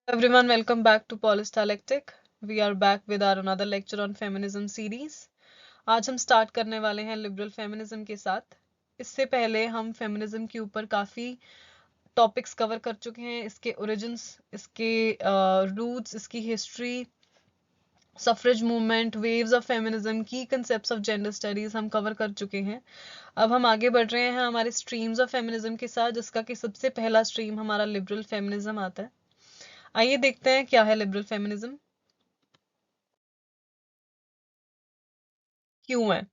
Everyone, welcome back to Polystylectic. We are back with our another lecture on feminism series. आज हम start करने वाले हैं liberal feminism के साथ. इससे पहले हम फेमिनिज्म के ऊपर काफ़ी टॉपिक्स कवर कर चुके हैं. इसके ओरिजिन्स, इसके रूट्स, इसकी history, suffrage movement, waves of feminism, की कंसेप्ट्स ऑफ जेंडर स्टडीज हम कवर कर चुके हैं. अब हम आगे बढ़ रहे हैं हमारे स्ट्रीम्स ऑफ फेमिनिज्म के साथ, जिसका कि सबसे पहला स्ट्रीम हमारा लिबरल फेमिनिज्म आता है. आइए देखते हैं क्या है लिबरल फेमिनिज्म, क्यों है,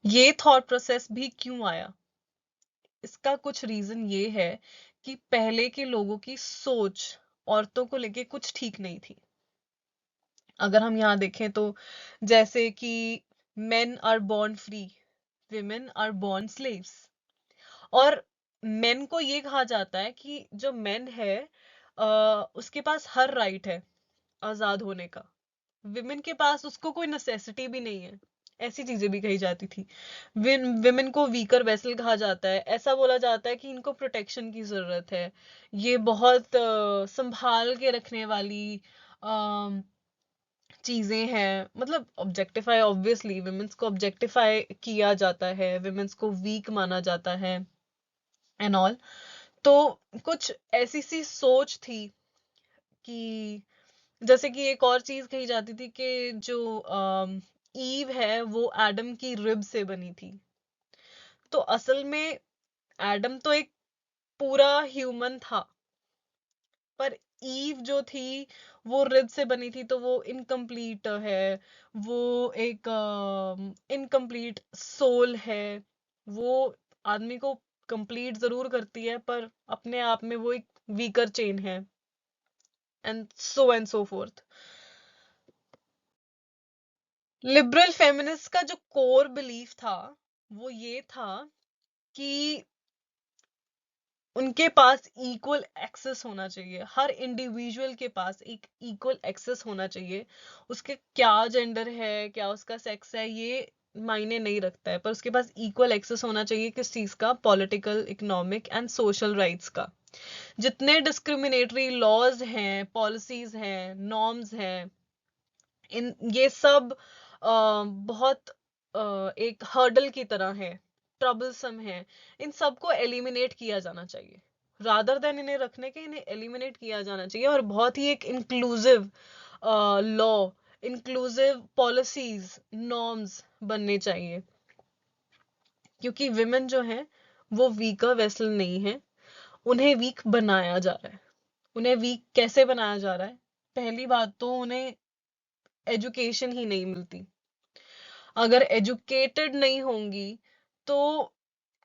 ये थॉट प्रोसेस भी क्यों आया. इसका कुछ रीजन ये है कि पहले के लोगों की सोच औरतों को लेके कुछ ठीक नहीं थी. अगर हम यहाँ देखें तो जैसे कि men are born free, women are born slaves. और मेन को ये कहा जाता है कि जो मेन है उसके पास हर राइट है आजाद होने का. विमेन के पास उसको कोई नेसेसिटी भी नहीं है. ऐसी चीजें भी कही जाती थी. विमेन को वीकर वेसल कहा जाता है. ऐसा बोला जाता है कि इनको प्रोटेक्शन की जरूरत है. ये बहुत संभाल के रखने वाली चीजें हैं. मतलब ऑब्जेक्टिफाई, ऑब्वियसली विमेन्स को ऑब्जेक्टिफाई किया जाता है, विमेन्स को वीक माना जाता है एंड ऑल. तो कुछ ऐसी सी सोच थी कि जैसे कि एक और चीज कही जाती थी कि जो ईव है वो एडम की रिब से बनी थी. तो असल में एडम तो एक पूरा ह्यूमन था, पर ईव जो थी वो रिब से बनी थी, तो वो इनकम्प्लीट है. वो एक इनकम्प्लीट सोल है. वो आदमी को कंप्लीट जरूर करती है, पर अपने आप में वो एक वीकर चेन है, and so fourth. Liberal feminist का जो कोर बिलीफ था वो ये था कि उनके पास इक्वल एक्सेस होना चाहिए. हर इंडिविजुअल के पास एक इक्वल एक्सेस होना चाहिए. उसके क्या जेंडर है, क्या उसका सेक्स है, ये मायने नहीं रखता है, पर उसके पास इक्वल एक्सेस होना चाहिए. किस चीज का? Political, economic and social rights का. जितने डिस्क्रिमिनेटरी लॉज हैं, पॉलिसीज हैं, नॉर्म्स हैं, इन ये सब बहुत एक हर्डल की तरह है, ट्रबलसम है. इन सबको एलिमिनेट किया जाना चाहिए. रादर देन इन्हें रखने के, इन्हें एलिमिनेट किया जाना चाहिए. और बहुत ही एक inclusive law, inclusive policies, norms बनने चाहिए. क्योंकि विमेन जो है वो वीकर वेसल नहीं है. उन्हें वीक बनाया जा रहा है. उन्हें वीक कैसे बनाया जा रहा है? पहली बात तो उन्हें एजुकेशन ही नहीं मिलती. अगर एजुकेटेड नहीं होंगी तो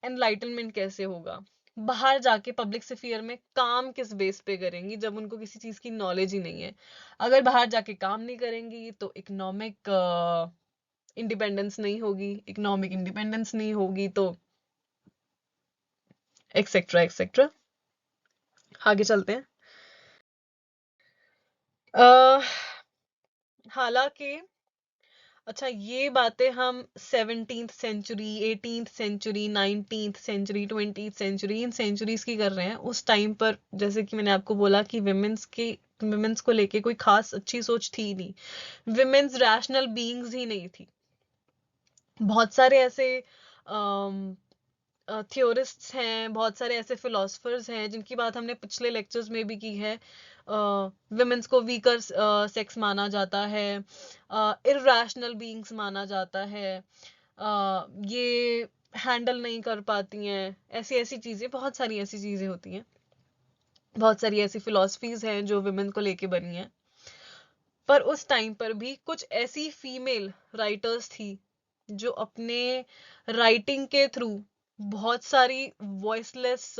एनलाइटनमेंट कैसे होगा? बाहर जाके पब्लिक स्फीयर में काम किस बेस पे करेंगी जब उनको किसी चीज की नॉलेज ही नहीं है? अगर बाहर जाके काम नहीं करेंगी तो इकोनॉमिक इंडिपेंडेंस नहीं होगी. इकोनॉमिक इंडिपेंडेंस नहीं होगी तो एक्सेट्रा एक्सेट्रा. आगे चलते हैं. अह, हालांकि अच्छा, ये बातें हम 17th century, 18th century, 19th century, 20th century, इन सेंचुरीज की कर रहे हैं. उस टाइम पर जैसे कि मैंने आपको बोला कि विमेंस को लेके कोई खास अच्छी सोच थी नहीं. विमेंस रैशनल बीइंग्स ही नहीं थी. बहुत सारे ऐसे थियोरिस्ट्स हैं, बहुत सारे ऐसे फिलोसफर्स हैं जिनकी बात हमने पिछले लेक्चर्स में भी की है. विमेंस को वीकर सेक्स माना जाता है, इरैशनल बीइंग्स माना जाता है, ये हैंडल नहीं कर पाती हैं. ऐसी ऐसी चीजें, बहुत सारी ऐसी चीजें होती हैं. बहुत सारी ऐसी फिलोसफीज हैं जो विमेन को लेके बनी हैं. पर उस टाइम पर भी कुछ ऐसी फीमेल राइटर्स थी जो अपने राइटिंग के थ्रू बहुत सारी वॉइसलेस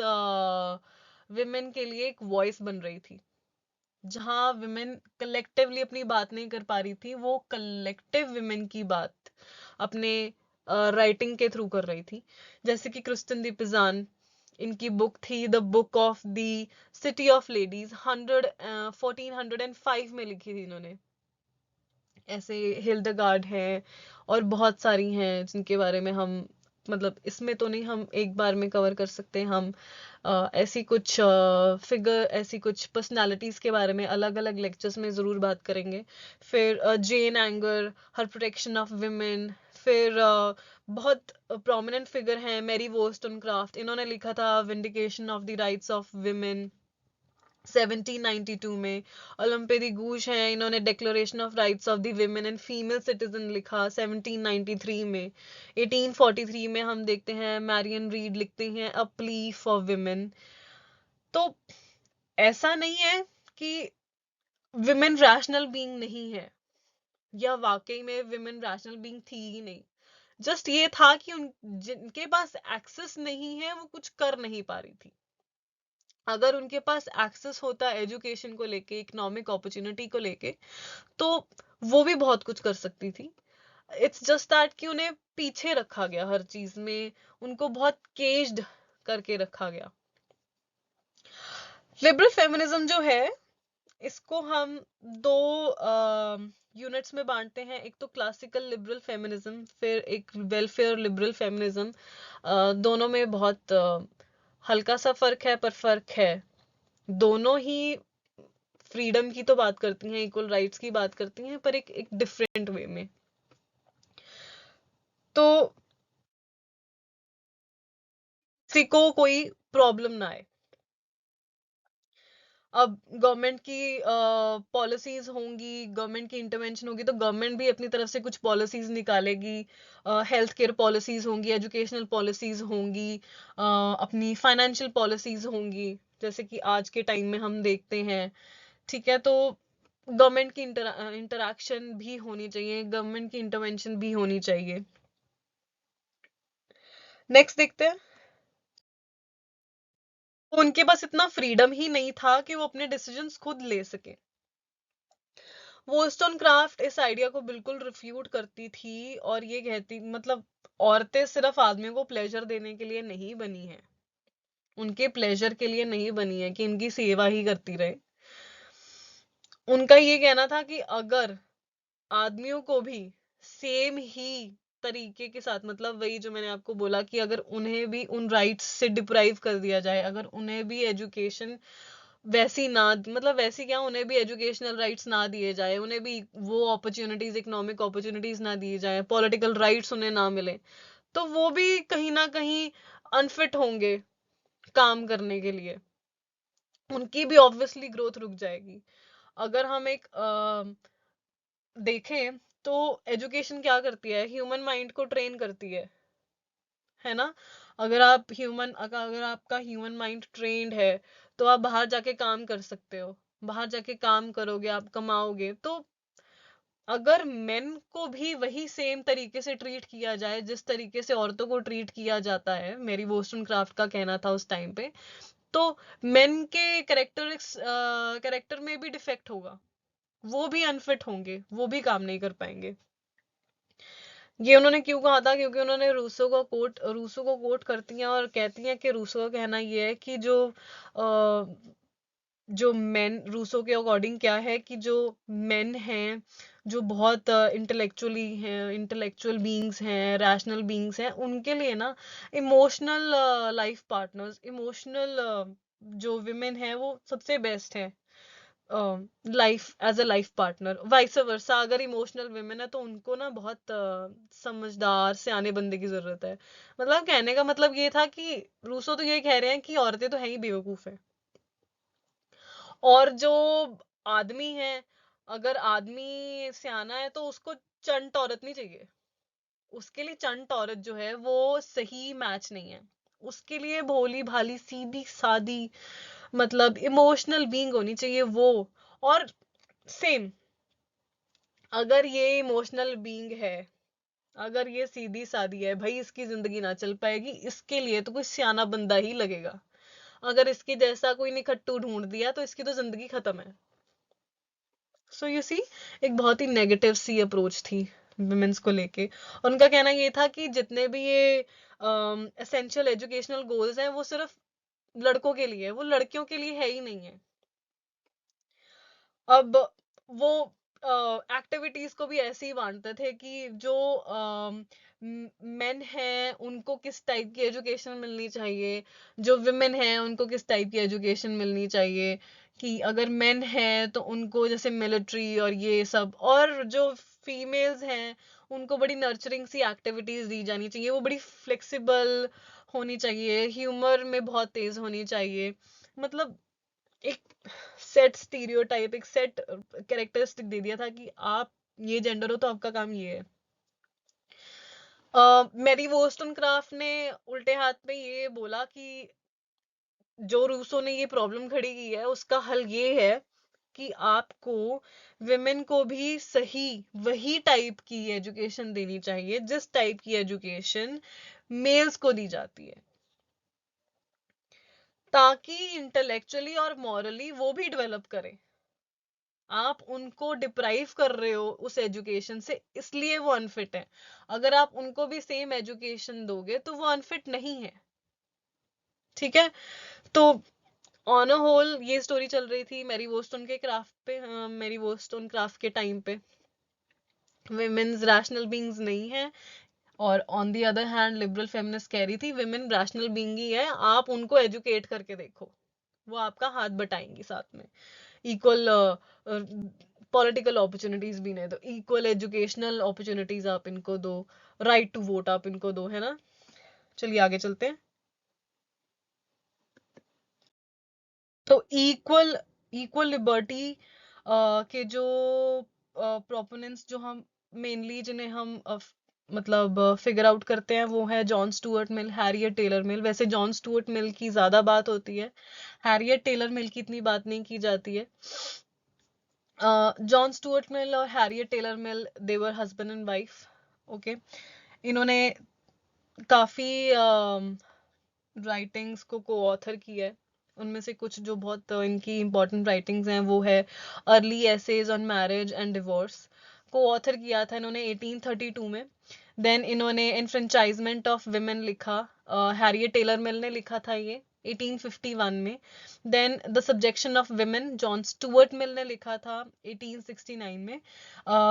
विमेन के लिए एक वॉइस बन रही थी. जहां विमेन कलेक्टिवली अपनी बात नहीं कर पा रही थी, वो कलेक्टिव विमेन की बात अपने राइटिंग के थ्रू कर रही थी. जैसे कि क्रिस्टिन दी पिजान, इनकी बुक थी the book of the city of ladies, 1405 में लिखी थी इन्होंने. ऐसे हिल्डेगार्ड है और बहुत सारी हैं जिनके बारे में हम, मतलब इसमें तो नहीं हम एक बार में कवर कर सकते. हम ऐसी कुछ ऐसी कुछ पर्सनालिटीज के बारे में अलग अलग लेक्चर्स में जरूर बात करेंगे। फिर Jane Anger, her protection of women. फिर बहुत प्रोमिनेंट फिगर हैं मैरी वोस्टनक्राफ्ट, इन्होंने लिखा था vindication of the rights of women 1792 में। ओलंपे गूश हैं, इन्होंने declaration of rights of the women and female citizen लिखा 1793 में। 1843 में हम देखते हैं मैरियन रीड लिखते हैं अ प्ली फॉर विमेन। तो ऐसा नहीं है कि विमेन रैशनल बीइंग नहीं है, या वाकई में विमेन रैशनल बीइंग थी ही नहीं। जस्ट ये था कि उन जिनके पास एक्सेस नहीं है वो कुछ कर नहीं पा रही थी। अगर उनके पास एक्सेस होता एजुकेशन को लेके, इकोनॉमिक अपॉर्चुनिटी को लेके, तो वो भी बहुत कुछ कर सकती थी। इट्स जस्ट दैट कि उन्हें पीछे रखा गया हर चीज में, उनको बहुत केज्ड करके रखा गया। लिबरल फेमिनिज्म जो है, इसको हम दो यूनिट्स में बांटते हैं। एक तो क्लासिकल लिबरल फेमिनिज्म, फिर एक वेलफेयर लिबरल फेमिनिज्म। दोनों में बहुत हल्का सा फर्क है, पर फर्क है। दोनों ही फ्रीडम की तो बात करती हैं, इक्वल राइट्स की बात करती हैं, पर एक डिफरेंट वे में। तो किसी को कोई प्रॉब्लम ना आए। अब गवर्नमेंट की पॉलिसीज होंगी, गवर्नमेंट की इंटरवेंशन होगी, तो गवर्नमेंट भी अपनी तरफ से कुछ पॉलिसीज निकालेगी। हेल्थ केयर पॉलिसीज होंगी, एजुकेशनल पॉलिसीज होंगी, अपनी फाइनेंशियल पॉलिसीज होंगी, जैसे कि आज के टाइम में हम देखते हैं। ठीक है, तो गवर्नमेंट की इंटरैक्शन भी होनी चाहिए, गवर्नमेंट की इंटरवेंशन भी होनी चाहिए। नेक्स्ट देखते हैं। उनके पास इतना फ्रीडम ही नहीं था कि वो अपने डिसीजंस खुद ले सके। वोllstonecraft इस आइडिया को बिल्कुल रिफ्यूट करती थी और ये कहती, मतलब औरतें सिर्फ आदमियों को प्लेजर देने के लिए नहीं बनी है, उनके प्लेजर के लिए नहीं बनी है कि इनकी सेवा ही करती रहे। उनका ये कहना था कि अगर आदमियों को भी सेम ही तरीके के साथ, मतलब वही जो मैंने आपको बोला कि अगर उन्हें भी उन राइट्स से डिप्राइव कर दिया जाए, अगर उन्हें भी एजुकेशन वैसी ना, मतलब वैसी क्या, उन्हें भी एजुकेशनल राइट्स ना दिए जाए, उन्हें भी वो अपॉर्चुनिटीज, इकोनॉमिक अपॉर्चुनिटीज ना दिए जाए, पॉलिटिकल राइट्स उन्हें ना मिले, तो वो भी कहीं ना कहीं अनफिट होंगे काम करने के लिए। उनकी भी ऑब्वियसली ग्रोथ रुक जाएगी। अगर हम एक देखें तो एजुकेशन क्या करती है, ह्यूमन माइंड को ट्रेन करती है ना। अगर आपका ह्यूमन माइंड ट्रेन्ड है, तो आप बाहर जाके काम कर सकते हो, बाहर जाके काम करोगे, आप कमाओगे। तो अगर मेन को भी वही सेम तरीके से ट्रीट किया जाए जिस तरीके से औरतों को ट्रीट किया जाता है, मेरी वोस्टनक्राफ्ट का कहना था उस टाइम पे, तो मेन के कैरेक्टर में भी डिफेक्ट होगा, वो भी अनफिट होंगे, वो भी काम नहीं कर पाएंगे। ये उन्होंने क्यों कहा था, क्योंकि उन्होंने रूसो को कोट करती हैं और कहती हैं कि रूसो का कहना ये है कि जो मेन, रूसो के अकॉर्डिंग क्या है कि जो मेन हैं, जो बहुत इंटेलेक्चुअल बीइंग्स हैं, रैशनल बीइंग्स हैं, उनके लिए ना इमोशनल लाइफ पार्टनर्स, इमोशनल जो विमेन है वो सबसे बेस्ट है life as a life partner. Vice versa, अगर इमोशनल विमेन है तो उनको ना बहुत समझदार सियाने बंदे की जरूरत है। मतलब कहने का मतलब ये था कि रूसो तो ये कह रहे हैं कि औरतें तो है ही बेवकूफ है, और जो आदमी है, अगर आदमी सियाना है तो उसको चंट औरत नहीं चाहिए, उसके लिए चंट औरत जो है वो सही मैच नहीं है। उसके लिए भोली भाली सीधी सादी, मतलब इमोशनल बीइंग होनी चाहिए वो। और सेम, अगर ये इमोशनल बीइंग है, अगर ये सीधी सादी है, भाई इसकी जिंदगी ना चल पाएगी, इसके लिए तो कोई सियाना बंदा ही लगेगा। अगर इसके जैसा कोई निखट्टू ढूंढ दिया तो इसकी तो जिंदगी खत्म है। सो यू सी, एक बहुत ही नेगेटिव सी अप्रोच थी वुमेन्स को लेके। उनका कहना ये था कि जितने भी ये एसेंशियल एजुकेशनल गोल्स हैं वो सिर्फ लड़कों के लिए है, वो लड़कियों के लिए है ही नहीं है। अब वो एक्टिविटीज को भी ऐसे ही बांटते थे कि जो मेन हैं उनको किस टाइप की एजुकेशन मिलनी चाहिए, जो विमेन हैं उनको किस टाइप की एजुकेशन मिलनी चाहिए, कि अगर मेन है तो उनको जैसे मिलिट्री और ये सब, और जो फीमेल्स हैं उनको बड़ी नर्चरिंग सी एक्टिविटीज दी जानी चाहिए, वो बड़ी फ्लेक्सिबल होनी चाहिए, ह्यूमर में बहुत तेज होनी चाहिए। मतलब एक सेट स्टीरियोटाइप, एक सेट कैरेक्टरिस्टिक दे दिया था कि आप ये जेंडर हो तो आपका काम ये है। मैरी वोस्टनक्राफ्ट ने उल्टे हाथ में ये बोला कि जो रूसो ने ये प्रॉब्लम खड़ी की है उसका हल ये है कि आपको विमेन को भी सही वही टाइप की एजुकेशन देनी चाहिए जिस टाइप की एजुकेशन मेल्स को दी जाती है, ताकि इंटेलेक्चुअली और मॉरली वो भी डेवलप करें। आप उनको डिप्राइव कर रहे हो उस एजुकेशन से, इसलिए वो अनफिट है। अगर आप उनको भी सेम एजुकेशन दोगे तो वो अनफिट नहीं है। ठीक है, तो ऑन अ होल ये स्टोरी चल रही थी मैरी वोस्टन के क्राफ्ट पे, मैरी वोस्टन क्राफ्ट के टाइम पे विमेन्स रैशनल बींग्स नहीं है, और on the other hand liberal feminist कह रही थी विमेन रैशनल बींग ही है, आप उनको एजुकेट करके देखो, वो आपका हाथ बटाएंगी साथ में। इक्वल पॉलिटिकल अपॉर्चुनिटीज भी नहीं दो, इक्वल एजुकेशनल अपॉर्चुनिटीज आप इनको दो, राइट टू वोट आप इनको दो, है ना। चलिए आगे चलते हैं। तो इक्वल इक्वल लिबर्टी के जो प्रोपोनेंट्स जो हम मेनली जिन्हें हम मतलब फिगर आउट करते हैं वो है John Stuart Mill, Harriet Taylor Mill. वैसे जॉन स्टुअर्ट मिल की ज्यादा बात होती है, हैरियट टेलर मिल की इतनी बात नहीं की जाती है। जॉन स्टुअर्ट मिल और Harriet Taylor Mill they were husband and wife. Okay, इन्होंने काफी राइटिंग्स को ऑथर किया है। उनमें से कुछ जो बहुत इनकी इंपॉर्टेंट राइटिंग्स हैं वो है early essays on marriage and divorce, को ऑथर किया था इन्होंने 1832 में। देन इन्होंने इनफ्रेंचाइजमेंट ऑफ विमेन लिखा, हैरियट टेलर मिल ने लिखा था ये 1851 में। Then the subjection of women John Stuart Mill ने लिखा था 1869 में।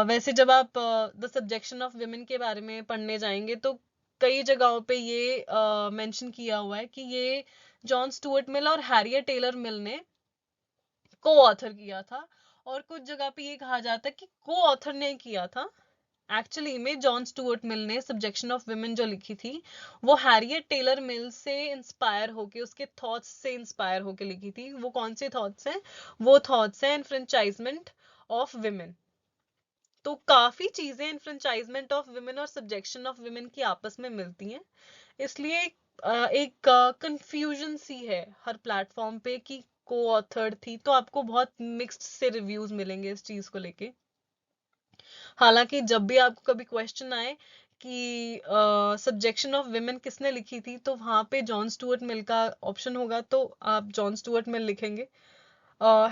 वैसे जब आप द सब्जेक्शन ऑफ विमेन के बारे में पढ़ने जाएंगे तो कई जगहों पे ये मेंशन किया हुआ है कि ये जॉन स्टुअर्ट मिल और हैरियट टेलर मिल ने को ऑथर किया था, और कुछ जगह पे ये कहा जाता है कि को ऑथर ने किया था। एक्चुअली में जॉन स्टुअर्ट मिल ने सब्जेक्शन ऑफ विमेन जो लिखी थी वो हैरियट टेलर मिल से इंस्पायर होके, उसके थॉट्स से इंस्पायर होके लिखी थी। वो कौन से थॉट्स हैं? वो थॉट्स हैं एनफ्रेंचाइजमेंट ऑफ विमेन। तो काफी चीजें एनफ्रेंचाइजमेंट ऑफ विमेन और सब्जेक्शन ऑफ विमेन की आपस में मिलती हैं, इसलिए एक कंफ्यूजन सी है हर प्लेटफॉर्म पे कि को ऑथर्ड थी, तो आपको बहुत मिक्स्ड से रिव्यूज मिलेंगे इस चीज को लेके। हालांकि जब भी आपको कभी क्वेश्चन आए कि सब्जेक्शन ऑफ विमेन किसने लिखी थी, तो वहां पे जॉन स्टुअर्ट मिल का ऑप्शन होगा, तो आप जॉन स्टुअर्ट मिल लिखेंगे।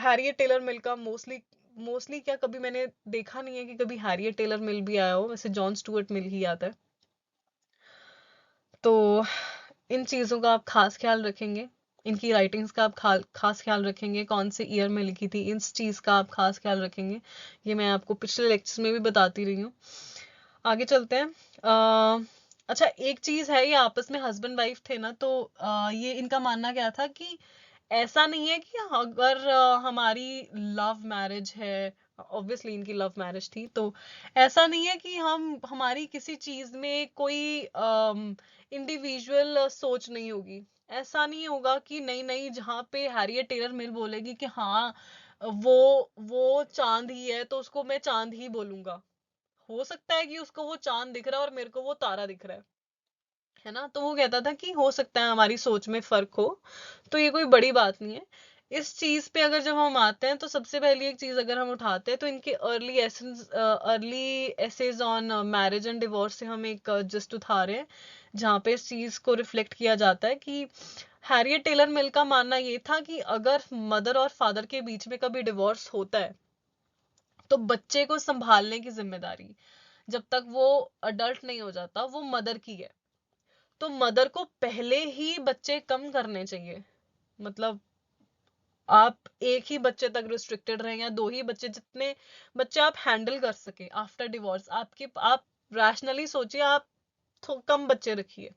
हैरियट टेलर मिल का मोस्टली मोस्टली क्या कभी मैंने देखा नहीं है कि कभी हैरियट टेलर मिल भी आया हो, वैसे जॉन स्टुअर्ट मिल ही आता है। तो इन चीज़ों का आप खास ख्याल रखेंगे, इनकी राइटिंग्स का आप खास ख्याल रखेंगे, कौन से ईयर में लिखी थी इस चीज़ का आप खास ख्याल रखेंगे। ये मैं आपको पिछले लेक्चर्स में भी बताती रही हूँ। आगे चलते हैं। अच्छा, एक चीज़ है, ये आपस में हस्बैंड वाइफ थे ना, तो ये इनका मानना क्या था कि ऐसा नहीं है कि अगर हमारी लव मैरिज है, ऑब्वियसली इनकी लव मैरिज थी, तो ऐसा नहीं है कि हम हमारी किसी चीज में कोई इंडिविजुअल सोच नहीं होगी। ऐसा नहीं होगा कि नहीं नहीं, जहाँ पे हैरियट टेलर मिल बोलेगी कि हाँ वो चांद ही है तो उसको मैं चांद ही बोलूंगा, हो सकता है कि उसको वो चांद दिख रहा है और मेरे को वो तारा दिख रहा है ना। तो वो कहता था कि हो सकता है हमारी सोच में फर्क हो, तो ये कोई बड़ी बात नहीं है। इस चीज पे अगर जब हम आते हैं तो सबसे पहली एक चीज अगर हम उठाते हैं तो इनके early essays on marriage and divorce से हम एक जस्ट उठा रहे हैं, जहाँ पे इस चीज को रिफ्लेक्ट किया जाता है कि हैरियट टेलर मिल का मानना ये था कि अगर मदर और फादर के बीच में कभी डिवोर्स होता है तो बच्चे को संभालने की जिम्मेदारी जब तक वो अडल्ट नहीं हो जाता वो मदर की है। तो मदर को पहले ही बच्चे कम करने चाहिए, मतलब आप एक ही बच्चे तक रिस्ट्रिक्टेड रहें या दो ही बच्चे, जितने बच्चे आप हैंडल कर सके आफ्टर डिवोर्स। आप रैशनली सोचिए, आप कम बच्चे रखिए।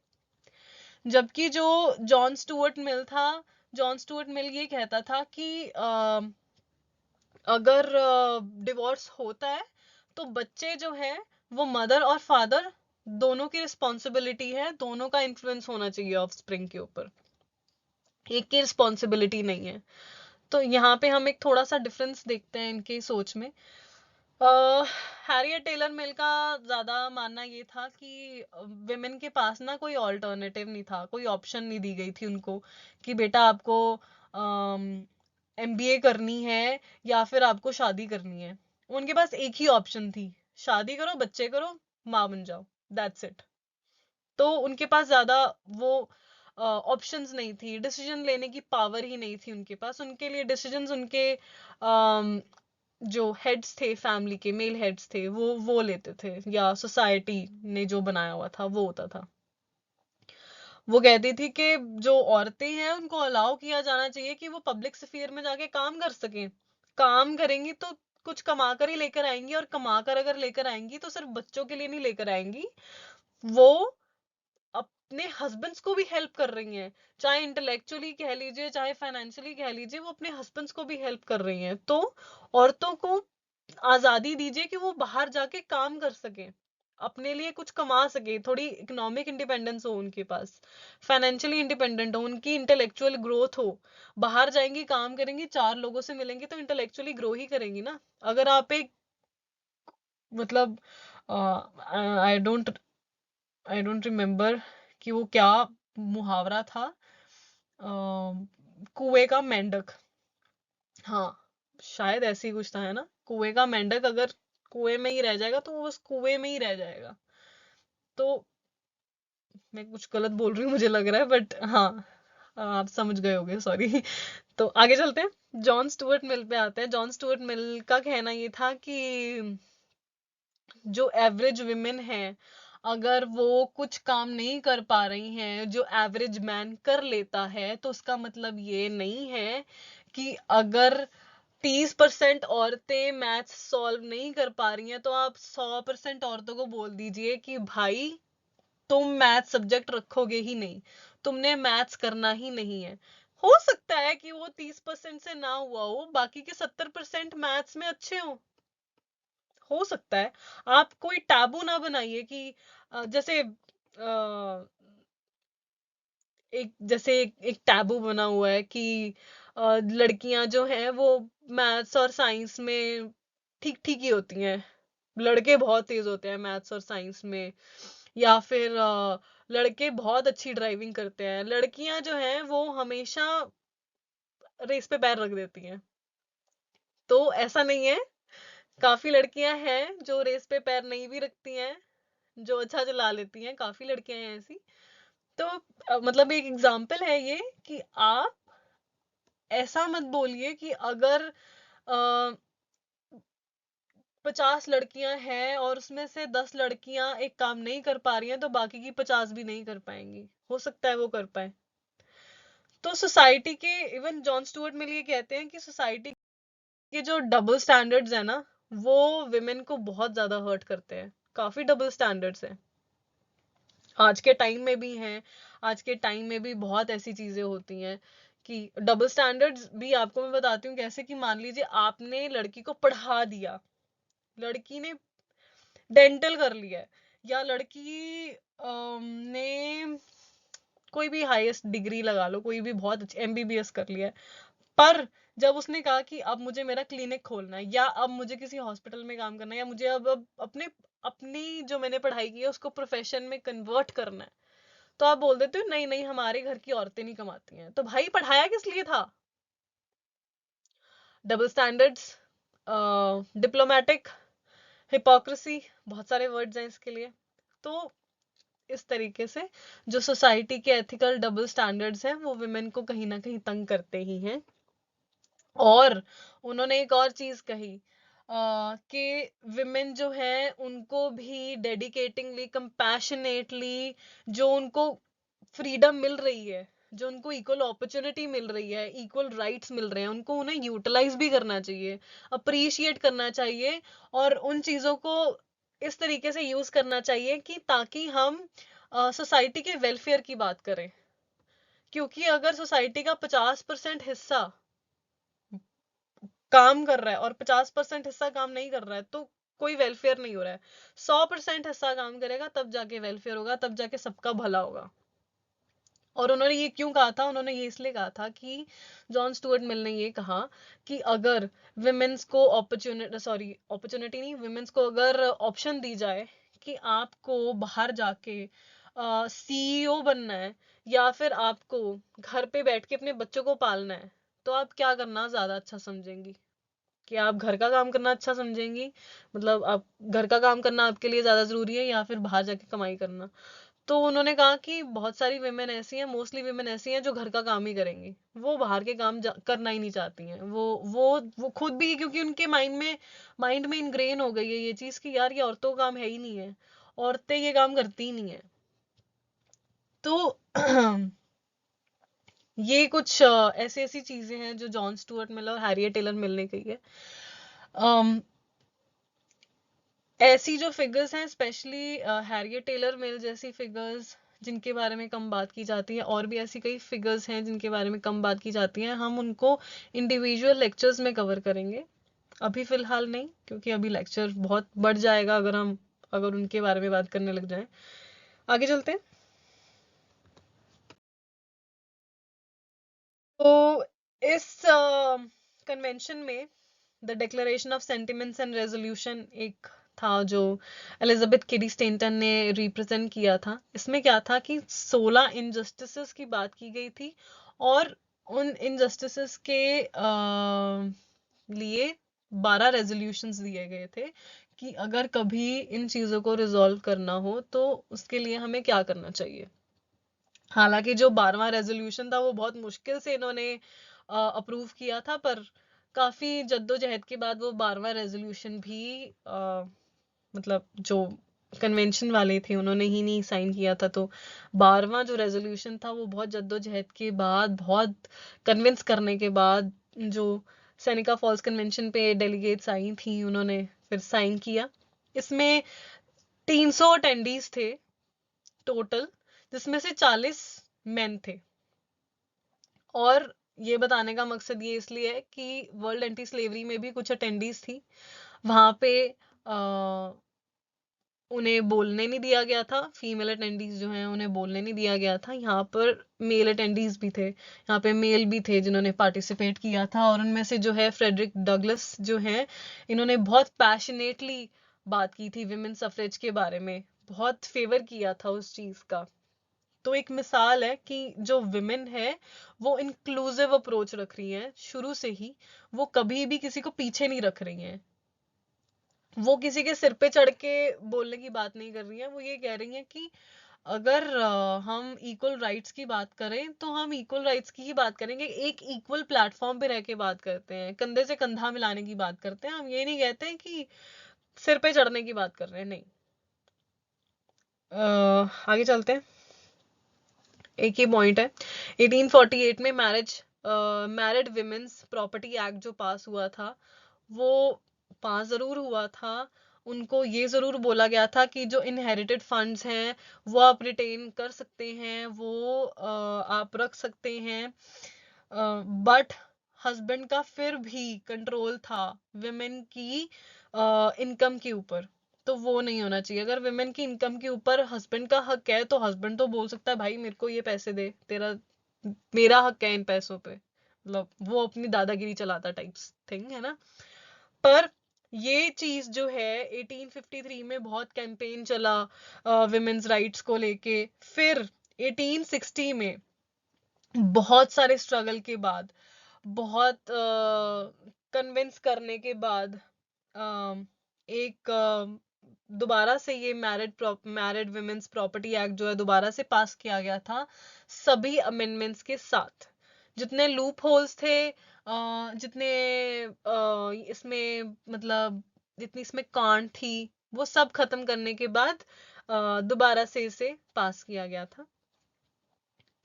जबकि जो जॉन स्टुअर्ट मिल था, जॉन स्टुअर्ट मिल ये कहता था कि अगर डिवोर्स होता है तो बच्चे जो है वो मदर और फादर दोनों की रिस्पॉन्सिबिलिटी है, दोनों का इन्फ्लुएंस होना चाहिए ऑफस्प्रिंग के ऊपर, एक की रिस्पॉन्सिबिलिटी नहीं है। तो यहाँ पे हम एक थोड़ा सा डिफरेंस देखते हैं इनकी सोच में। हैरियट टेलर मिल का ज्यादा मानना ये था कि विमेन के पास ना कोई ऑल्टरनेटिव नहीं था, कोई ऑप्शन नहीं दी गई थी उनको कि बेटा आपको एमबीए करनी है या फिर आपको शादी करनी है। उनके पास एक ही ऑप्शन थी, शादी करो, बच्चे करो, माँ बन जाओ, दैट्स इट। तो उनके पास ज्यादा वो ऑप्शंस नहीं थी, डिसीजन लेने की पावर ही नहीं थी उनके पास। उनके लिए डिसीजंस उनके जो हेड्स थे फैमिली के, मेल हेड्स थे, वो लेते थे, या सोसाइटी ने जो बनाया हुआ था वो होता था। वो कहती थी कि जो औरतें हैं उनको अलाउ किया जाना चाहिए कि वो पब्लिक स्फीयर में जाके काम कर सकें। काम करेंगी तो कुछ कमा कर ही लेकर आएंगी, और कमा कर अगर लेकर आएंगी तो सिर्फ बच्चों के लिए नहीं लेकर आएंगी, वो अपने हस्बैंड्स को भी हेल्प कर रही हैं, चाहे इंटेलेक्चुअली कह लीजिए चाहे फाइनेंशियली कह लीजिए, वो अपने हस्बैंड्स को भी हेल्प कर रही हैं। तो औरतों को आजादी दीजिए कि वो बाहर जाके काम कर सके, अपने लिए कुछ कमा सके, थोड़ी इकोनॉमिक इंडिपेंडेंस हो उनके पास, फाइनेंशियली इंडिपेंडेंट हो, उनकी इंटेलेक्चुअल ग्रोथ हो। बाहर जाएंगी, काम करेंगी, चार लोगों से मिलेंगी तो इंटेलेक्चुअली ग्रो ही करेंगी ना। अगर आप एक मतलब आई डोंट रिमेम्बर कि वो क्या मुहावरा था, कुएं का मेंढक, हाँ शायद ऐसे ही कुछ था, है ना। कुएं का मेंढक अगर कुएं में ही रह जाएगा तो वो बस कुएं में ही रह जाएगा। तो मैं कुछ गलत बोल रही हूँ मुझे लग रहा है, बट हाँ आप समझ गए होगे, सॉरी। तो आगे चलते हैं, जॉन स्टुअर्ट मिल पे आते हैं। जॉन स्टुअर्ट मिल का कहना ये था कि जो एवरेज विमेन है, अगर वो कुछ काम नहीं कर पा रही हैं जो एवरेज मैन कर लेता है, तो उसका मतलब ये नहीं है कि अगर 30% औरतें मैथ्स सॉल्व नहीं कर पा रही हैं तो आप 100% औरतों को बोल दीजिए कि भाई तुम मैथ्स सब्जेक्ट रखोगे ही नहीं, तुमने मैथ्स करना ही नहीं है। हो सकता है कि वो 30% से ना हुआ हो, बाकी के 70% मैथ्स में अच्छे हो सकता है। आप कोई टैबू ना बनाइए कि जैसे एक टैबू बना हुआ है कि लड़कियां जो हैं वो मैथ्स और साइंस में ठीक ठीक ही होती हैं, लड़के बहुत तेज होते हैं मैथ्स और साइंस में, या फिर लड़के बहुत अच्छी ड्राइविंग करते हैं, लड़कियां जो हैं वो हमेशा रेस पे पैर रख देती हैं। तो ऐसा नहीं है, काफी लड़कियां हैं जो रेस पे पैर नहीं भी रखती हैं, जो अच्छा चला लेती हैं, काफी लड़कियां हैं ऐसी। तो मतलब एक एग्जाम्पल है ये कि आप ऐसा मत बोलिए कि अगर 50 लड़कियां हैं और उसमें से 10 लड़कियां एक काम नहीं कर पा रही हैं तो बाकी की 50 भी नहीं कर पाएंगी, हो सकता है वो कर पाए। तो सोसाइटी के, इवन जॉन स्टुअर्ट मिल ये कहते हैं कि सोसाइटी के जो डबल स्टैंडर्ड्स है ना, वो विमेन को बहुत ज्यादा हर्ट करते हैं। काफी डबल स्टैंडर्ड्स है, आज के टाइम में भी हैं, आज के टाइम में भी बहुत ऐसी चीजें होती हैं कि डबल स्टैंडर्ड्स भी। आपको मैं बताती हूँ कैसे, कि मान लीजिए आपने लड़की को पढ़ा दिया, लड़की ने डेंटल कर लिया है, या लड़की ने कोई भी हाईएस्ट डिग्री लगा लो, कोई भी बहुत अच्छी एमबीबीएस कर लिया है, पर जब उसने कहा कि अब मुझे मेरा क्लिनिक खोलना है, या अब मुझे किसी हॉस्पिटल में काम करना है, या मुझे अब अपने अपनी जो मैंने पढ़ाई की है उसको प्रोफेशन में कन्वर्ट करना है, तो आप बोल देते हो नहीं नहीं हमारे घर की औरतें नहीं कमाती हैं। तो भाई पढ़ाया किस लिए था? डबल स्टैंडर्ड्स, डिप्लोमेटिक, हिपोक्रेसी, बहुत सारे वर्ड्स हैं इसके लिए। तो इस तरीके से जो सोसाइटी के एथिकल डबल स्टैंडर्ड्स हैं वो विमेन को कहीं ना कहीं तंग करते ही हैं। और उन्होंने एक और चीज कही कि विमेन जो है उनको भी डेडिकेटिंगली, कंपैशनेटली, जो उनको फ्रीडम मिल रही है, जो उनको इक्वल अपॉर्चुनिटी मिल रही है, इक्वल राइट्स मिल रहे हैं, उनको उन्हें यूटिलाइज भी करना चाहिए, अप्रिशिएट करना चाहिए, और उन चीजों को इस तरीके से यूज करना चाहिए कि ताकि हम सोसाइटी के वेलफेयर की बात करें, क्योंकि अगर सोसाइटी का 50% हिस्सा काम कर रहा है और 50% हिस्सा काम नहीं कर रहा है, तो कोई वेलफेयर नहीं हो रहा है। 100% हिस्सा काम करेगा, तब जाके वेलफेयर होगा, तब जाके सबका भला होगा। और उन्होंने ये क्यों कहा था? उन्होंने ये इसलिए कहा था कि जॉन स्टुअर्ट मिल ने ये कहा कि अगर विमेंस को अपॉर्चुनिटी नहीं, विमेंस को अगर ऑप्शन दी जाए कि आपको बाहर जाके सीईओ बनना है या फिर आपको घर पे बैठ के अपने बच्चों को पालना है, तो आप क्या करना ज्यादा अच्छा समझेंगी? कि आप घर का काम करना अच्छा समझेंगी, मतलब आप घर का काम करना आपके लिए ज्यादा जरूरी है, या फिर बाहर जाके कमाई करना? तो उन्होंने कहा कि बहुत सारी विमेन ऐसी हैं, मोस्टली विमेन ऐसी हैं जो घर का काम ही करेंगी, वो बाहर के काम करना ही नहीं चाहती हैं। वो खुद भी, क्योंकि उनके माइंड में इनग्रेन हो गई है ये चीज कि यार ये औरतों का काम है ही नहीं है, औरतें ये काम करती ही नहीं है। तो ये कुछ ऐसी ऐसी चीजें हैं जो जॉन स्टुअर्ट मिल और हैरियट टेलर मिल ने कही है। अम, ऐसी जो फिगर्स हैं, स्पेशली हैरियट टेलर मिल जैसी फिगर्स, जिनके बारे में कम बात की जाती है, और भी ऐसी कई फिगर्स हैं जिनके बारे में कम बात की जाती है, हम उनको इंडिविजुअल लेक्चर्स में कवर करेंगे। अभी फिलहाल नहीं, क्योंकि अभी लेक्चर बहुत बढ़ जाएगा अगर उनके बारे में बात करने लग जाए। आगे चलते हैं। तो इस कन्वेंशन में the declaration of sentiments and resolution एक था जो एलिजाबेथ केरी स्टेनटन ने रिप्रेजेंट किया था। इसमें क्या था कि 16 इनजस्टिसेस की बात की गई थी, और उन इनजस्टिसेस के लिए 12 रेजोल्यूशंस दिए गए थे कि अगर कभी इन चीजों को रिजॉल्व करना हो तो उसके लिए हमें क्या करना चाहिए। हालांकि जो 12वां रेजोल्यूशन था वो बहुत मुश्किल से इन्होंने अप्रूव किया था, पर काफी जद्दोजहद के बाद वो 12वां रेजोल्यूशन भी मतलब जो कन्वेंशन वाले थे उन्होंने ही नहीं साइन किया था। तो 12वां जो रेजोल्यूशन था वो बहुत जद्दोजहद के बाद, बहुत कन्विंस करने के बाद, जो सेनेका फॉल्स कन्वेंशन पे डेलीगेट्स आई थी उन्होंने फिर साइन किया। इसमें 300 अटेंडीज थे टोटल, जिसमें से 40 मेन थे। और ये बताने का मकसद ये इसलिए है कि वर्ल्ड एंटी स्लेवरी में भी कुछ अटेंडीज थी, वहां पे उन्हें बोलने नहीं दिया गया था, फीमेल अटेंडीज जो हैं उन्हें बोलने नहीं दिया गया था। यहाँ पर मेल अटेंडीज भी थे, यहाँ पे मेल भी थे जिन्होंने पार्टिसिपेट किया था, और उनमें से जो है फ्रेडरिक डगलस जो हैं, इन्होंने बहुत पैशनेटली बात की थी विमेन सफरेज के बारे में, बहुत फेवर किया था उस चीज का। तो एक मिसाल है कि जो विमेन है वो इंक्लूसिव अप्रोच रख रही हैं शुरू से ही, वो कभी भी किसी को पीछे नहीं रख रही हैं, वो किसी के सिर पे चढ़ के बोलने की बात नहीं कर रही है। वो ये कह रही है कि अगर हम इक्वल राइट्स की बात करें तो हम इक्वल राइट्स की ही बात करेंगे, एक इक्वल प्लेटफॉर्म पे रह के बात करते हैं, कंधे से कंधा मिलाने की बात करते हैं, हम ये नहीं कहते हैं कि सिर पे चढ़ने की बात कर रहे हैं, नहीं। आगे चलते हैं। एक ही पॉइंट है, 1848 में मैरिड विमेन्स प्रॉपर्टी एक्ट जो पास हुआ था, वो पास जरूर हुआ था, उनको ये जरूर बोला गया था कि जो इनहेरिटेड फंड्स हैं वो आप रिटेन कर सकते हैं, वो आप रख सकते हैं, बट हस्बैंड का फिर भी कंट्रोल था विमेन की इनकम के ऊपर। तो वो नहीं होना चाहिए। अगर विमेन की इनकम के ऊपर हस्बैंड का हक है, तो हस्बैंड तो बोल सकता है भाई मेरे को ये पैसे दे, तेरा मेरा हक है इन पैसों पे, मतलब वो अपनी दादागिरी चलाता टाइप्स थिंग है ना। पर ये चीज जो है 1853 में बहुत कैंपेन चला विमेन्स राइट्स को लेके, फिर 1860 में बहुत सारे स्ट्रगल के बाद, बहुत कन्विंस करने के बाद, एक दोबारा से ये मैरिड विमेन्स प्रॉपर्टी एक्ट जो है दोबारा से पास किया गया था, सभी अमेंडमेंट्स के साथ। जितने लूप होल्स थे, जितने इसमें मतलब जितनी इसमें कांट थी, वो सब खत्म करने के बाद दोबारा से इसे पास किया गया था।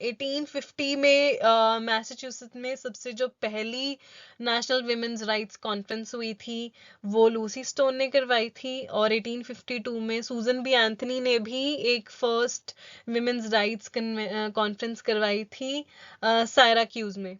1850 में मैसाचुसेट्स में सबसे जो पहली नेशनल विमेंस राइट्स कॉन्फ्रेंस हुई थी वो लूसी स्टोन ने करवाई थी, और 1852 में सूजन बी एंथनी ने भी एक फर्स्ट विमेंस राइट्स कॉन्फ्रेंस करवाई थी सायराक्यूज में।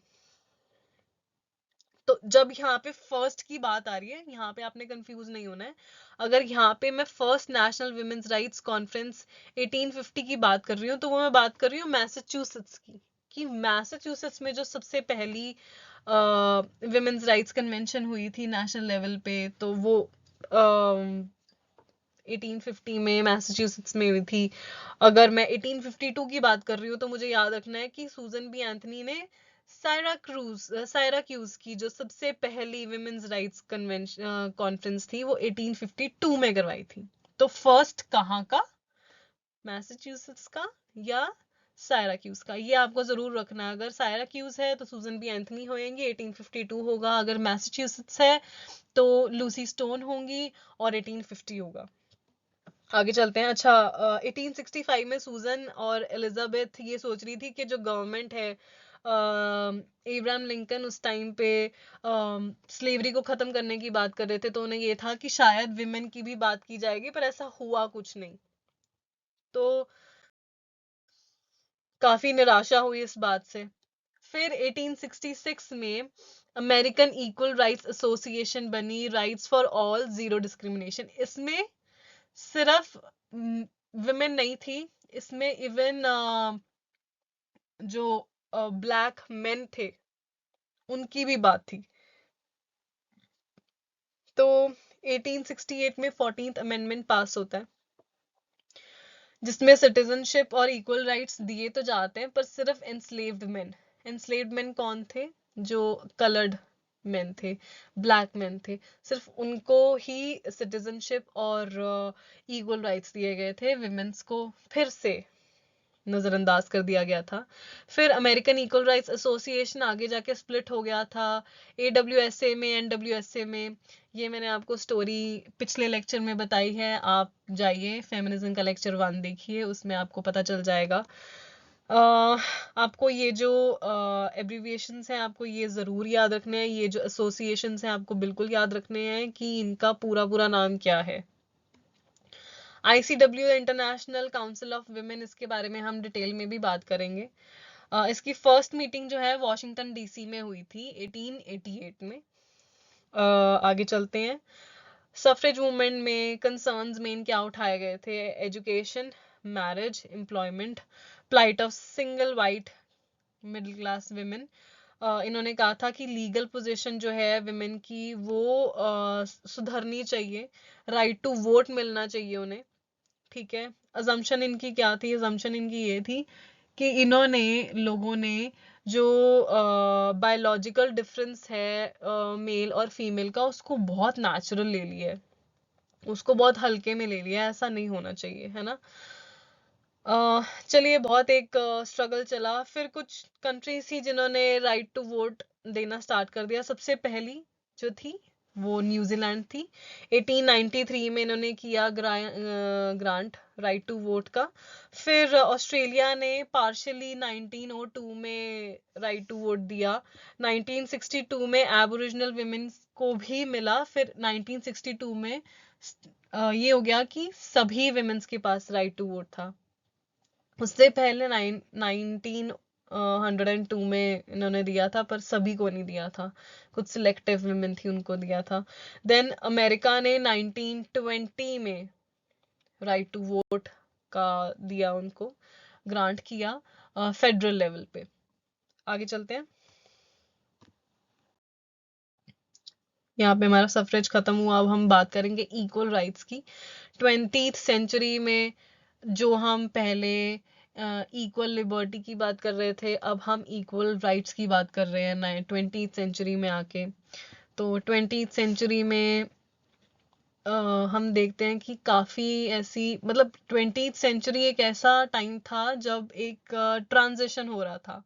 तो जब यहाँ पे फर्स्ट की बात आ रही है, यहाँ पे आपने कंफ्यूज नहीं होना है। अगर यहाँ पे मैं first national women's rights conference 1850 की बात कर रही हूँ, तो वो मैं बात कर रही हूँ मैसाचुसेट्स की, कि मैसाचुसेट्स में जो सबसे पहली वुमेन्स राइट्स कन्वेंशन हुई थी नेशनल लेवल पे, तो वो 1850 में मैसाचुसेट्स में हुई थी। अगर मैं 1852 की बात कर रही हूँ, तो मुझे याद रखना है कि सूजन बी एंथनी ने सायराक्यूज की जो सबसे पहली विमेंस राइट्स कन्वेंशन कॉन्फ्रेंस थी वो 1852 में करवाई थी। तो फर्स्ट कहाँ का, मैसाचुसेट्स का या सायराक्यूज का, ये आपको जरूर रखना है। अगर सायराक्यूज है तो सूजन बी एंथनी होंगी, 1852 होगा। अगर मैसाचुसेट्स है तो लूसी स्टोन होंगी और 1850 होगा। आगे चलते हैं। अच्छा, 1865 में सूजन और एलिजाबेथ ये सोच रही थी कि जो गवर्नमेंट है, इब्राहिम लिंकन उस टाइम पे स्लेवरी को खत्म करने की बात कर रहे थे, तो उन्हें ये था कि शायद विमेन की भी बात की जाएगी, पर ऐसा हुआ कुछ नहीं। तो काफी निराशा हुई इस बात से। फिर 1866 में अमेरिकन इक्वल राइट्स एसोसिएशन बनी, rights for all, zero discrimination. इसमें सिर्फ विमेन नहीं थी, इसमें इवन जो ब्लैक मेन थे उनकी भी बात थी। तो 1868 में 14th अमेंडमेंट पास होता है, जिसमें सिटीजनशिप और इक्वल राइट्स दिए तो जाते हैं, पर सिर्फ एनस्लेव्ड मेन। एनस्लेव्ड मेन कौन थे? जो कलर्ड मेन थे, ब्लैक मेन थे, सिर्फ उनको ही सिटीजनशिप और इक्वल राइट्स दिए गए थे। विमेंस को फिर से नजरअंदाज कर दिया गया था। फिर अमेरिकन इक्वल राइट्स एसोसिएशन आगे जाके स्प्लिट हो गया था AWSA में, NWSA में। ये मैंने आपको स्टोरी पिछले लेक्चर में बताई है, आप जाइए फेमिनिज्म का लेक्चर 1 देखिए, उसमें आपको पता चल जाएगा। आपको ये जो एब्रीविएशंस हैं आपको ये ज़रूर याद रखने हैं, ये जो एसोसिएशंस हैं आपको बिल्कुल याद रखने हैं कि इनका पूरा पूरा नाम क्या है। ICW international council of women, इसके बारे में हम डिटेल में भी बात करेंगे। इसकी फर्स्ट मीटिंग जो है वॉशिंगटन DC में हुई थी 1888 में। आगे चलते हैं। सफरेज मूवमेंट में कंसर्न्स मेन क्या उठाए गए थे? Education, marriage, employment, plight of single white middle class women. इन्होंने कहा था कि लीगल पोजीशन जो है विमेन की वो सुधरनी चाहिए, राइट टू वोट मिलना चाहिए उन्हें। ठीक है। अजम्पशन इनकी क्या थी? अजम्पशन इनकी ये थी कि इन्होंने लोगों ने जो बायोलॉजिकल डिफरेंस है मेल और फीमेल का, उसको बहुत नेचुरल ले लिया है, उसको बहुत हल्के में ले लिया है। ऐसा नहीं होना चाहिए, है ना। चलिए, बहुत एक स्ट्रगल चला। फिर कुछ कंट्रीज थी जिन्होंने राइट टू वोट देना स्टार्ट कर दिया। सबसे पहली जो थी वो न्यूजीलैंड थी। 1893 में इन्होंने किया ग्रांट राइट टू वोट का। फिर ऑस्ट्रेलिया ने पार्शली 1902 में राइट टू वोट दिया। 1962 में एबोरिजिनल विमेन को भी मिला। फिर 1962 में ये हो गया कि सभी विमेन्स के पास राइट टू वोट था। उससे पहले 1902 में इन्होंने दिया था, पर सभी को नहीं दिया था, कुछ सिलेक्टिव वुमेन थी उनको दिया था। देन अमेरिका ने 1920 में राइट टू वोट का दिया, उनको ग्रांट किया फेडरल लेवल पे। आगे चलते हैं। यहाँ पे हमारा सफरेज खत्म हुआ, अब हम बात करेंगे इक्वल राइट्स की। 20th सेंचुरी में जो हम पहले इक्वल लिबर्टी की बात कर रहे थे, अब हम इक्वल राइट्स की बात कर रहे हैं 20th सेंचुरी में आके। तो 20th सेंचुरी में हम देखते हैं कि काफ़ी ऐसी, मतलब 20th सेंचुरी एक ऐसा टाइम था जब एक ट्रांजिशन हो रहा था।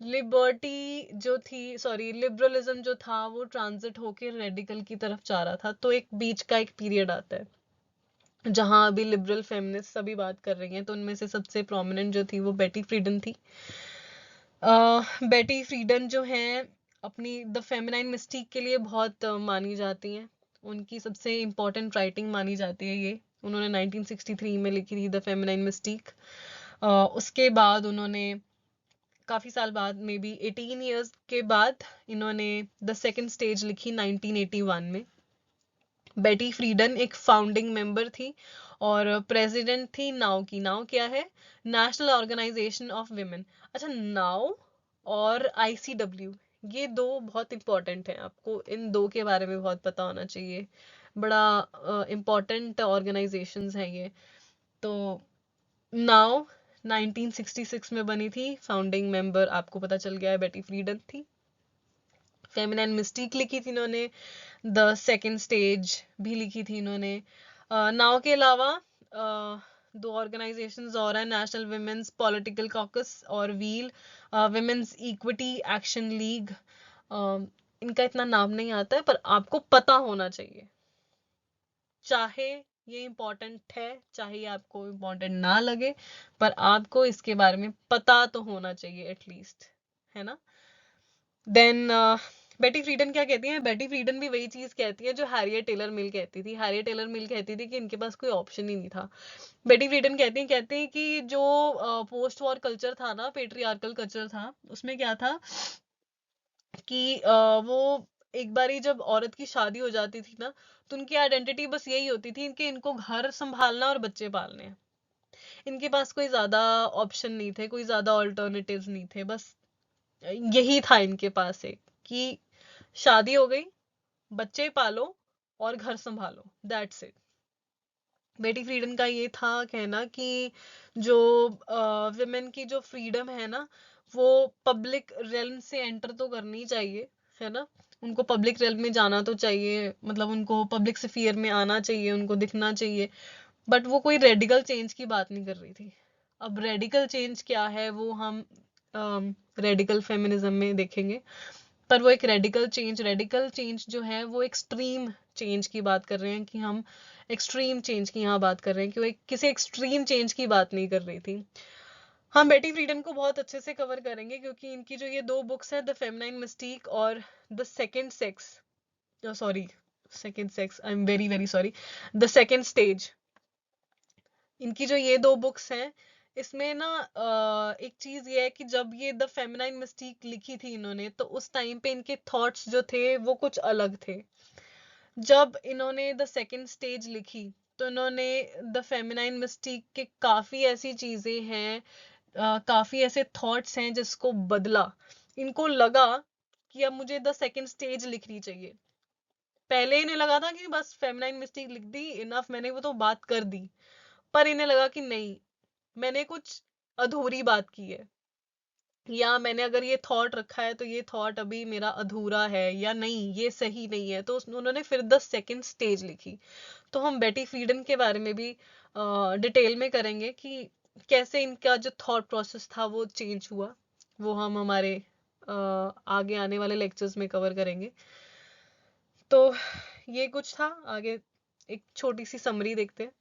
लिबर्टी जो थी, सॉरी, लिबरलिज्म जो था वो ट्रांजिट होके रेडिकल की तरफ जा रहा था। तो एक बीच का एक पीरियड आता है जहां अभी लिबरल फेमिनिस्ट सभी बात कर रही हैं। तो उनमें से सबसे प्रोमिनेंट जो थी वो बेटी फ्रीडन थी। बेटी फ्रीडन जो हैं अपनी द फेमिनाइन मिस्टीक के लिए बहुत मानी जाती हैं। उनकी सबसे इम्पोर्टेंट राइटिंग मानी जाती है ये। उन्होंने 1963 में लिखी थी द फेमिनाइन मिस्टीक। उसके बाद उन्होंने काफी साल बाद, मे बी 18 ईयर्स के बाद, इन्होंने द सेकंड स्टेज लिखी 1981 में। बेटी फ्रीडन एक फाउंडिंग मेंबर थी और प्रेसिडेंट थी नाउ की। नाउ क्या है? National organization of women. अच्छा, नाउ और आईसीडब्ल्यू, ये दो बहुत इंपॉर्टेंट हैं। आपको इन दो के बारे में बहुत पता होना चाहिए। बड़ा इम्पोर्टेंट ऑर्गेनाइजेशंस हैं ये। तो नाउ 1966 में बनी थी, फाउंडिंग मेंबर आपको पता चल गया है बेटी फ्रीडन थी। फेमिनाइन मिस्टीक लिखी थी इन्होंने, द सेकंड स्टेज भी लिखी थी इन्होंने। नाउ के अलावा दो ऑर्गेनाइजेशंस और हैं, नेशनल विमेंस पॉलिटिकल कॉकस और wheel women's equity action league. इनका इतना नाम नहीं आता है पर आपको पता होना चाहिए। चाहे ये इम्पोर्टेंट है, चाहे ये आपको इम्पोर्टेंट ना लगे, पर आपको इसके बारे में पता तो होना चाहिए एटलीस्ट, है ना? देन बेटी फ्रीडन क्या कहती है? बेटी फ्रीडन भी वही चीज कहती है जो हैरियट टेलर मिल कहती थी। हैरियट टेलर मिल कहती थी कि इनके पास कोई ऑप्शन ही नहीं था। बेटी फ्रीडन कहती हैं कि जो पोस्ट वॉर कल्चर था ना, पेट्रियार्कल कल्चर था, उसमें क्या था कि वो एक बारी जब औरत की शादी हो जाती थी ना, तो उनकी आइडेंटिटी बस यही होती थी कि इनको घर संभालना और बच्चे पालने हैं। इनके पास कोई ज्यादा ऑप्शन नहीं थे, कोई ज्यादा ऑल्टरनेटिव्स नहीं थे। बस यही था इनके पास एक, कि शादी हो गई, बच्चे पालो और घर संभालो, दैट्स इट। बेटी फ्रीडम का ये था कहना कि जो विमेन की जो फ्रीडम है ना, वो पब्लिक रेल्म से एंटर तो करनी चाहिए, है ना? उनको पब्लिक रेल्म में जाना तो चाहिए, मतलब उनको पब्लिक स्फीयर में आना चाहिए, उनको दिखना चाहिए। बट वो कोई रेडिकल चेंज की बात नहीं कर रही थी। अब रेडिकल चेंज क्या है वो हम रेडिकल फेमिनिज्म में देखेंगे। पर वो एक रेडिकल चेंज जो है वो एक्सट्रीम चेंज की बात कर रहे हैं, कि हम एक्सट्रीम चेंज की यहाँ बात कर रहे हैं, कि वो किसी एक्सट्रीम चेंज की बात नहीं कर रही थी। हम बेटी फ्रीडम को बहुत अच्छे से कवर करेंगे क्योंकि इनकी जो ये दो बुक्स है, द फेमिनाइन मिस्टीक और the second sex, sorry, second sex, I am very very sorry, the second stage, इनकी जो ये दो बुक्स हैं, इसमें ना एक चीज ये है कि जब ये द फेमिनाइन मिस्टीक लिखी थी इन्होंने, तो उस टाइम पे इनके थॉट्स जो थे वो कुछ अलग थे। जब इन्होंने द सेकंड स्टेज लिखी, तो इन्होंने द फेमिनाइन मिस्टीक के काफी ऐसी चीजें हैं, काफी ऐसे थॉट्स हैं जिसको बदला। इनको लगा कि अब मुझे द सेकंड स्टेज लिखनी चाहिए। पहले इन्हें लगा था कि बस फेमिनाइन मिस्टीक लिख दी, इनफ, मैंने वो तो बात कर दी। पर इन्हें लगा कि नहीं, मैंने कुछ अधूरी बात की है, या मैंने अगर ये थॉट रखा है तो ये थॉट अभी मेरा अधूरा है, या नहीं, ये सही नहीं है। तो उन्होंने फिर द सेकंड स्टेज लिखी। तो हम बेटी फ्रीडन के बारे में भी डिटेल में करेंगे कि कैसे इनका जो थॉट प्रोसेस था वो चेंज हुआ। वो हम हमारे आगे आने वाले लेक्चर्स में कवर करेंगे। तो ये कुछ था। आगे एक छोटी सी समरी देखते हैं।